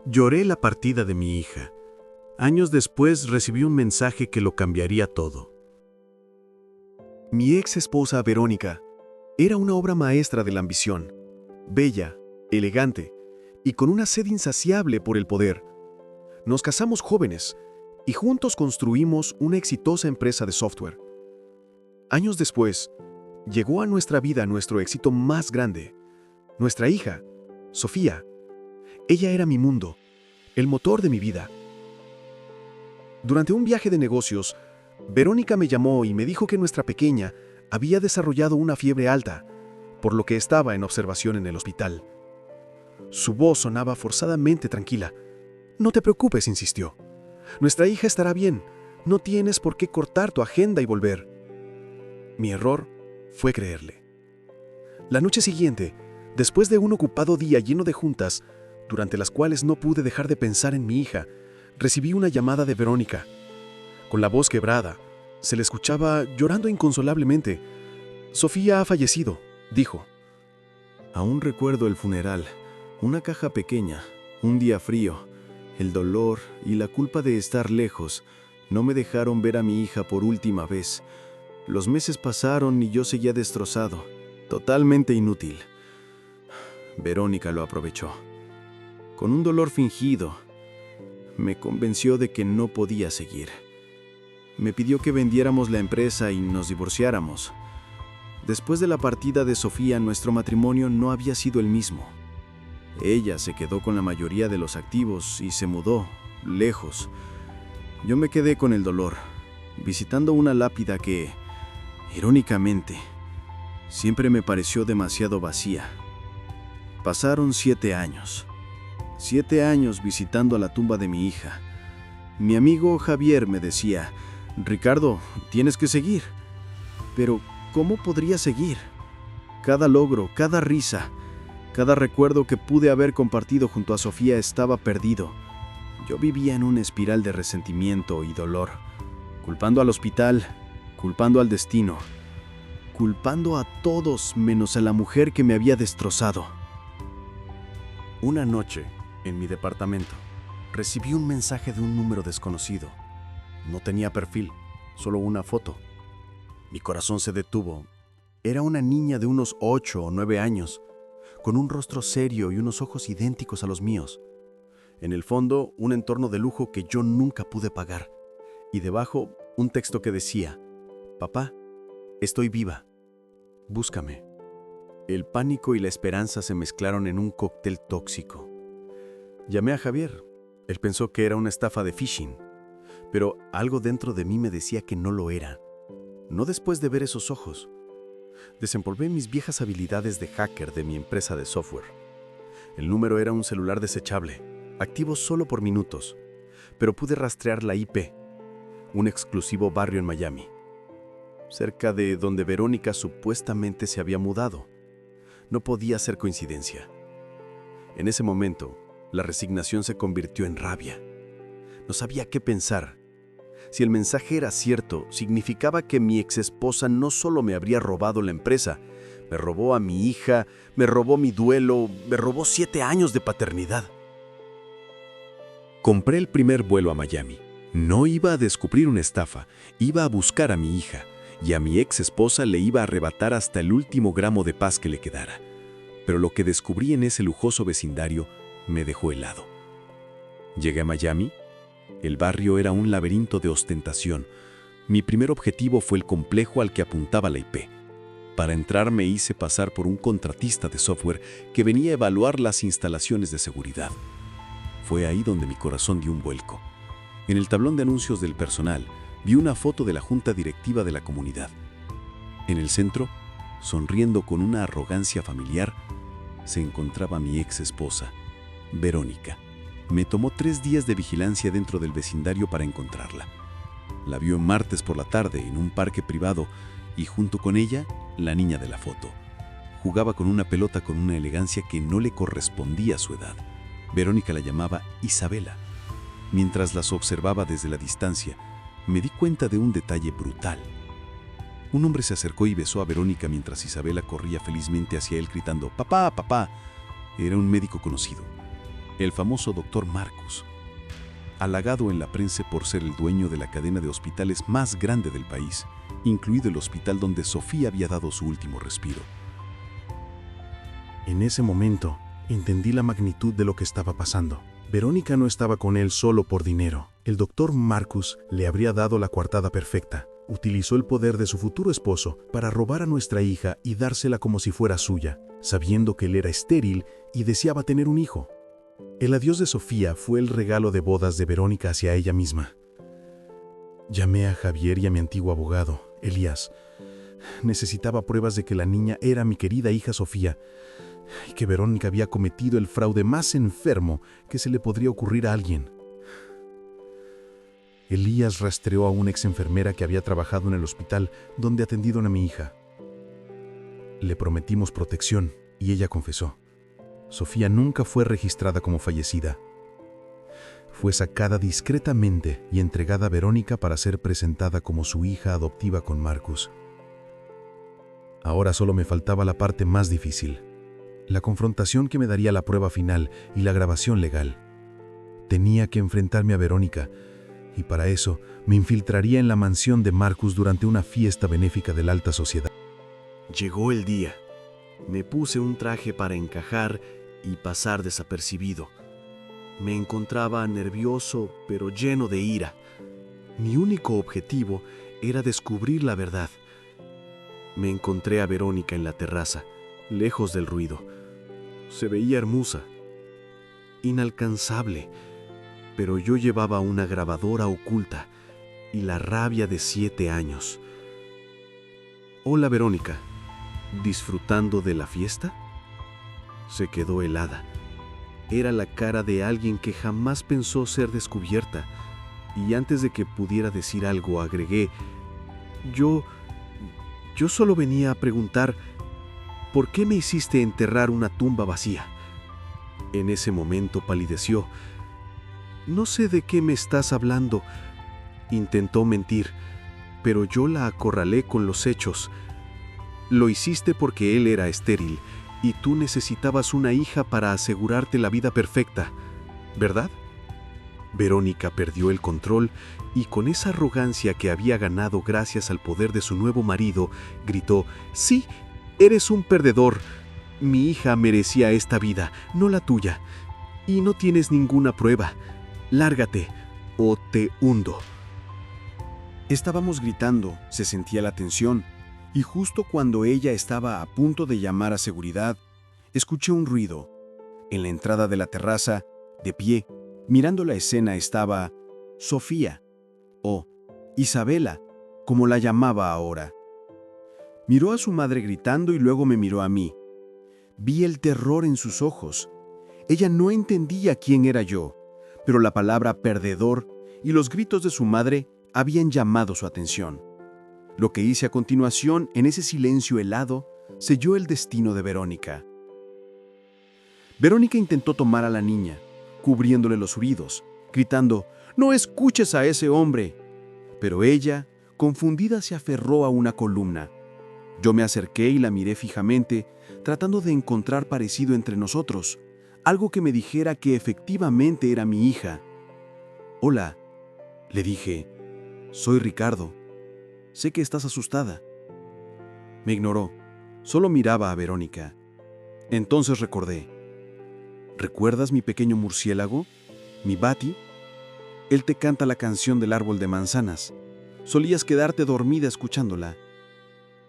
Lloré la partida de mi hija. Años después recibí un mensaje que lo cambiaría todo. Mi ex esposa Verónica era una obra maestra de la ambición, bella, elegante y con una sed insaciable por el poder. Nos casamos jóvenes y juntos construimos una exitosa empresa de software. Años después, llegó a nuestra vida nuestro éxito más grande, nuestra hija, Sofía. Ella era mi mundo, el motor de mi vida. Durante un viaje de negocios, Verónica me llamó y me dijo que nuestra pequeña había desarrollado una fiebre alta, por lo que estaba en observación en el hospital. Su voz sonaba forzadamente tranquila. «No te preocupes», insistió. «Nuestra hija estará bien. No tienes por qué cortar tu agenda y volver». Mi error fue creerle. La noche siguiente, después de un ocupado día lleno de juntas, durante las cuales no pude dejar de pensar en mi hija, recibí una llamada de Verónica. Con la voz quebrada, se le escuchaba llorando inconsolablemente. «Sofía ha fallecido», dijo. Aún recuerdo el funeral, una caja pequeña, un día frío. El dolor y la culpa de estar lejos no me dejaron ver a mi hija por última vez. Los meses pasaron y yo seguía destrozado, totalmente inútil. Verónica lo aprovechó. Con un dolor fingido, me convenció de que no podía seguir. Me pidió que vendiéramos la empresa y nos divorciáramos. Después de la partida de Sofía, nuestro matrimonio no había sido el mismo. Ella se quedó con la mayoría de los activos y se mudó, lejos. Yo me quedé con el dolor, visitando una lápida que, irónicamente, siempre me pareció demasiado vacía. Pasaron 7 años. 7 años visitando a la tumba de mi hija. Mi amigo Javier me decía: «Ricardo, tienes que seguir». Pero, ¿cómo podría seguir? Cada logro, cada risa, cada recuerdo que pude haber compartido junto a Sofía estaba perdido. Yo vivía en una espiral de resentimiento y dolor, culpando al hospital, culpando al destino, culpando a todos menos a la mujer que me había destrozado. Una noche, en mi departamento, recibí un mensaje de un número desconocido. No tenía perfil, solo una foto. Mi corazón se detuvo. Era una niña de unos 8 o 9 años, con un rostro serio y unos ojos idénticos a los míos. En el fondo, un entorno de lujo que yo nunca pude pagar. Y debajo, un texto que decía: «Papá, estoy viva. Búscame». El pánico y la esperanza se mezclaron en un cóctel tóxico. Llamé a Javier. Él pensó que era una estafa de phishing, pero algo dentro de mí me decía que no lo era. No después de ver esos ojos. Desempolvé mis viejas habilidades de hacker de mi empresa de software. El número era un celular desechable, activo solo por minutos, pero pude rastrear la IP, un exclusivo barrio en Miami, cerca de donde Verónica supuestamente se había mudado. No podía ser coincidencia. En ese momento, la resignación se convirtió en rabia. No sabía qué pensar. Si el mensaje era cierto, significaba que mi exesposa no solo me habría robado la empresa, me robó a mi hija, me robó mi duelo, me robó 7 años de paternidad. Compré el primer vuelo a Miami. No iba a descubrir una estafa, iba a buscar a mi hija, y a mi ex esposa le iba a arrebatar hasta el último gramo de paz que le quedara. Pero lo que descubrí en ese lujoso vecindario me dejó helado. Llegué a Miami. El barrio era un laberinto de ostentación. Mi primer objetivo fue el complejo al que apuntaba la IP. Para entrar me hice pasar por un contratista de software que venía a evaluar las instalaciones de seguridad. Fue ahí donde mi corazón dio un vuelco. En el tablón de anuncios del personal vi una foto de la junta directiva de la comunidad. En el centro, sonriendo con una arrogancia familiar, se encontraba mi ex esposa, Verónica. Me tomó 3 días de vigilancia dentro del vecindario para encontrarla. La vio un martes por la tarde en un parque privado y junto con ella, la niña de la foto. Jugaba con una pelota con una elegancia que no le correspondía a su edad. Verónica la llamaba Isabela. Mientras las observaba desde la distancia, me di cuenta de un detalle brutal. Un hombre se acercó y besó a Verónica mientras Isabela corría felizmente hacia él gritando: «¡Papá, papá!». Era un médico conocido. el famoso Dr. Marcus, halagado en la prensa por ser el dueño de la cadena de hospitales más grande del país, incluido el hospital donde Sofía había dado su último respiro. En ese momento, entendí la magnitud de lo que estaba pasando. Verónica no estaba con él solo por dinero. El doctor Marcus le habría dado la coartada perfecta. Utilizó el poder de su futuro esposo para robar a nuestra hija y dársela como si fuera suya, sabiendo que él era estéril y deseaba tener un hijo. El adiós de Sofía fue el regalo de bodas de Verónica hacia ella misma. Llamé a Javier y a mi antiguo abogado, Elías. Necesitaba pruebas de que la niña era mi querida hija Sofía y que Verónica había cometido el fraude más enfermo que se le podría ocurrir a alguien. Elías rastreó a una ex enfermera que había trabajado en el hospital donde atendieron a mi hija. Le prometimos protección y ella confesó. Sofía nunca fue registrada como fallecida. Fue sacada discretamente y entregada a Verónica para ser presentada como su hija adoptiva con Marcus. Ahora solo me faltaba la parte más difícil, la confrontación que me daría la prueba final y la grabación legal. Tenía que enfrentarme a Verónica, y para eso me infiltraría en la mansión de Marcus durante una fiesta benéfica de la alta sociedad. Llegó el día. Me puse un traje para encajar y pasar desapercibido. Me encontraba nervioso, pero lleno de ira. Mi único objetivo era descubrir la verdad. Me encontré a Verónica en la terraza, lejos del ruido. Se veía hermosa, inalcanzable, pero yo llevaba una grabadora oculta y la rabia de 7 años. Hola, Verónica. ¿Disfrutando de la fiesta? Se quedó helada. Era la cara de alguien que jamás pensó ser descubierta, y antes de que pudiera decir algo agregué, Yo solo venía a preguntar, ¿por qué me hiciste enterrar una tumba vacía? En ese momento palideció. No sé de qué me estás hablando. Intentó mentir, pero yo la acorralé con los hechos. Lo hiciste porque él era estéril y tú necesitabas una hija para asegurarte la vida perfecta, ¿verdad? Verónica perdió el control y con esa arrogancia que había ganado gracias al poder de su nuevo marido, gritó: «Sí, eres un perdedor. Mi hija merecía esta vida, no la tuya. Y no tienes ninguna prueba. Lárgate o te hundo». Estábamos gritando, se sentía la tensión, y justo cuando ella estaba a punto de llamar a seguridad, escuché un ruido. En la entrada de la terraza, de pie, mirando la escena, estaba Sofía, o Isabela, como la llamaba ahora. Miró a su madre gritando y luego me miró a mí. Vi el terror en sus ojos. Ella no entendía quién era yo, pero la palabra perdedor y los gritos de su madre habían llamado su atención. Lo que hice a continuación, en ese silencio helado, selló el destino de Verónica. Verónica intentó tomar a la niña, cubriéndole los oídos, gritando: «¡No escuches a ese hombre!». Pero ella, confundida, se aferró a una columna. Yo me acerqué y la miré fijamente, tratando de encontrar parecido entre nosotros, algo que me dijera que efectivamente era mi hija. «Hola», le dije, «soy Ricardo. Sé que estás asustada». Me ignoró, solo miraba a Verónica. Entonces recordé. «¿Recuerdas mi pequeño murciélago? Mi Bati? Él te canta la canción del árbol de manzanas. Solías quedarte dormida escuchándola».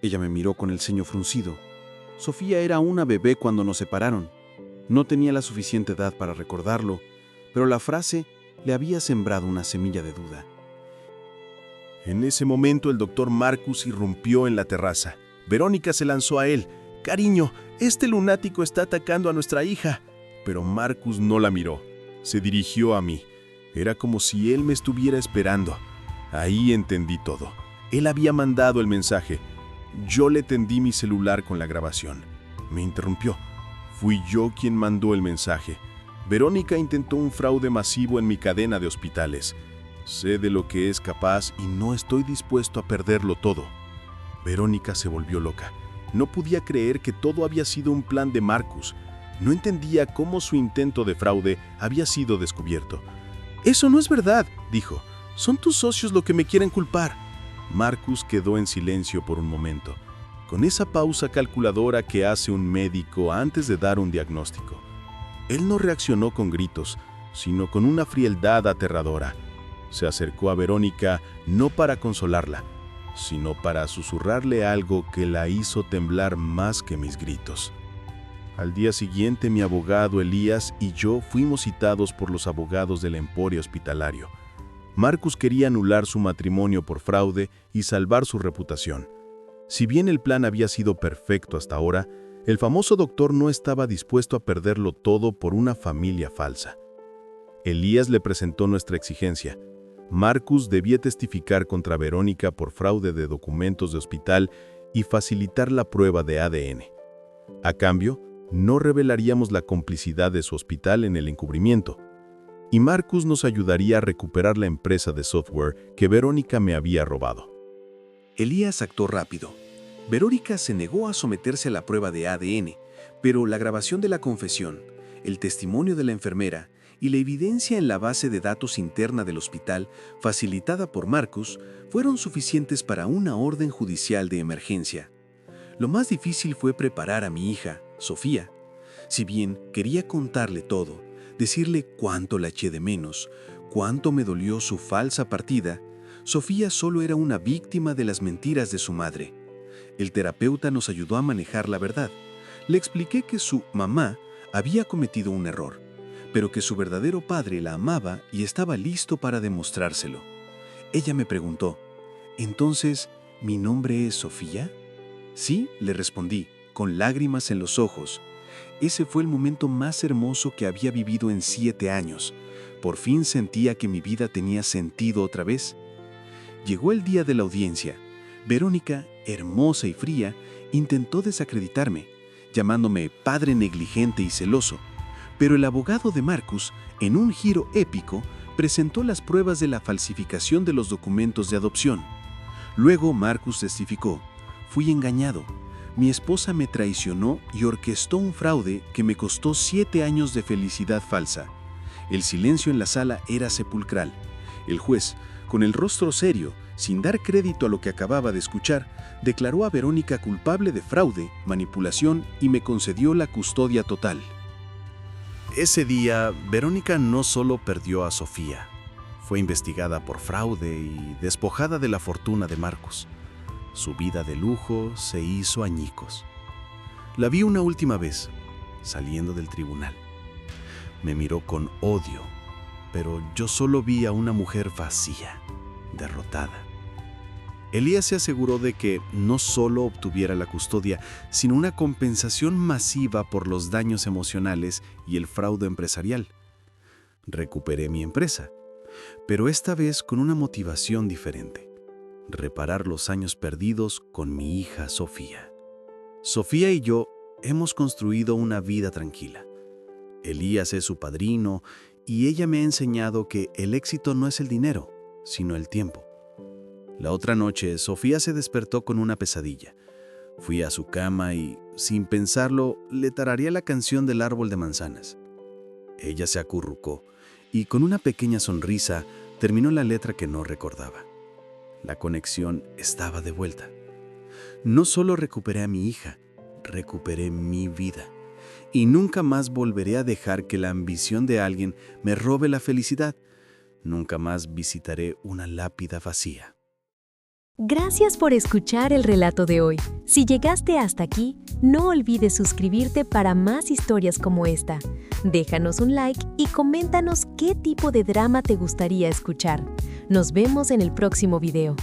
Ella me miró con el ceño fruncido. Sofía era una bebé cuando nos separaron. No tenía la suficiente edad para recordarlo, pero la frase le había sembrado una semilla de duda. En ese momento el doctor Marcus irrumpió en la terraza. Verónica se lanzó a él. «Cariño, este lunático está atacando a nuestra hija». Pero Marcus no la miró. Se dirigió a mí. Era como si él me estuviera esperando. Ahí entendí todo. Él había mandado el mensaje. Yo le tendí mi celular con la grabación. Me interrumpió. Fui yo quien mandó el mensaje. Verónica intentó un fraude masivo en mi cadena de hospitales. Sé de lo que es capaz y no estoy dispuesto a perderlo todo. Verónica se volvió loca. No podía creer que todo había sido un plan de Marcus. No entendía cómo su intento de fraude había sido descubierto. «Eso no es verdad», dijo. «Son tus socios lo que me quieren culpar». Marcus quedó en silencio por un momento, con esa pausa calculadora que hace un médico antes de dar un diagnóstico. Él no reaccionó con gritos, sino con una frialdad aterradora. Se acercó a Verónica no para consolarla, sino para susurrarle algo que la hizo temblar más que mis gritos. Al día siguiente, mi abogado Elías y yo fuimos citados por los abogados del Emporio Hospitalario. Marcus quería anular su matrimonio por fraude y salvar su reputación. Si bien el plan había sido perfecto hasta ahora, el famoso doctor no estaba dispuesto a perderlo todo por una familia falsa. Elías le presentó nuestra exigencia. Marcus debía testificar contra Verónica por fraude de documentos de hospital y facilitar la prueba de ADN. A cambio, no revelaríamos la complicidad de su hospital en el encubrimiento, y Marcus nos ayudaría a recuperar la empresa de software que Verónica me había robado. Elías actuó rápido. Verónica se negó a someterse a la prueba de ADN, pero la grabación de la confesión, el testimonio de la enfermera y la evidencia en la base de datos interna del hospital, facilitada por Marcus, fueron suficientes para una orden judicial de emergencia. Lo más difícil fue preparar a mi hija, Sofía. Si bien quería contarle todo, decirle cuánto la eché de menos, cuánto me dolió su falsa partida, Sofía solo era una víctima de las mentiras de su madre. El terapeuta nos ayudó a manejar la verdad. Le expliqué que su mamá había cometido un error, pero que su verdadero padre la amaba y estaba listo para demostrárselo. Ella me preguntó, «¿Entonces, mi nombre es Sofía?» «Sí», le respondí, con lágrimas en los ojos. Ese fue el momento más hermoso que había vivido en 7 años. Por fin sentía que mi vida tenía sentido otra vez. Llegó el día de la audiencia. Verónica, hermosa y fría, intentó desacreditarme, llamándome padre negligente y celoso. Pero el abogado de Marcus, en un giro épico, presentó las pruebas de la falsificación de los documentos de adopción. Luego Marcus testificó, «Fui engañado. Mi esposa me traicionó y orquestó un fraude que me costó 7 años de felicidad falsa». El silencio en la sala era sepulcral. El juez, con el rostro serio, sin dar crédito a lo que acababa de escuchar, declaró a Verónica culpable de fraude, manipulación y me concedió la custodia total. Ese día, Verónica no solo perdió a Sofía, fue investigada por fraude y despojada de la fortuna de Marcus. Su vida de lujo se hizo añicos. La vi una última vez, saliendo del tribunal. Me miró con odio, pero yo solo vi a una mujer vacía, derrotada. Elías se aseguró de que no solo obtuviera la custodia, sino una compensación masiva por los daños emocionales y el fraude empresarial. Recuperé mi empresa, pero esta vez con una motivación diferente: reparar los años perdidos con mi hija Sofía. Sofía y yo hemos construido una vida tranquila. Elías es su padrino y ella me ha enseñado que el éxito no es el dinero, sino el tiempo. La otra noche, Sofía se despertó con una pesadilla. Fui a su cama y, sin pensarlo, le tarareé la canción del árbol de manzanas. Ella se acurrucó y, con una pequeña sonrisa, terminó la letra que no recordaba. La conexión estaba de vuelta. No solo recuperé a mi hija, recuperé mi vida. Y nunca más volveré a dejar que la ambición de alguien me robe la felicidad. Nunca más visitaré una lápida vacía. Gracias por escuchar el relato de hoy. Si llegaste hasta aquí, no olvides suscribirte para más historias como esta. Déjanos un like y coméntanos qué tipo de drama te gustaría escuchar. Nos vemos en el próximo video.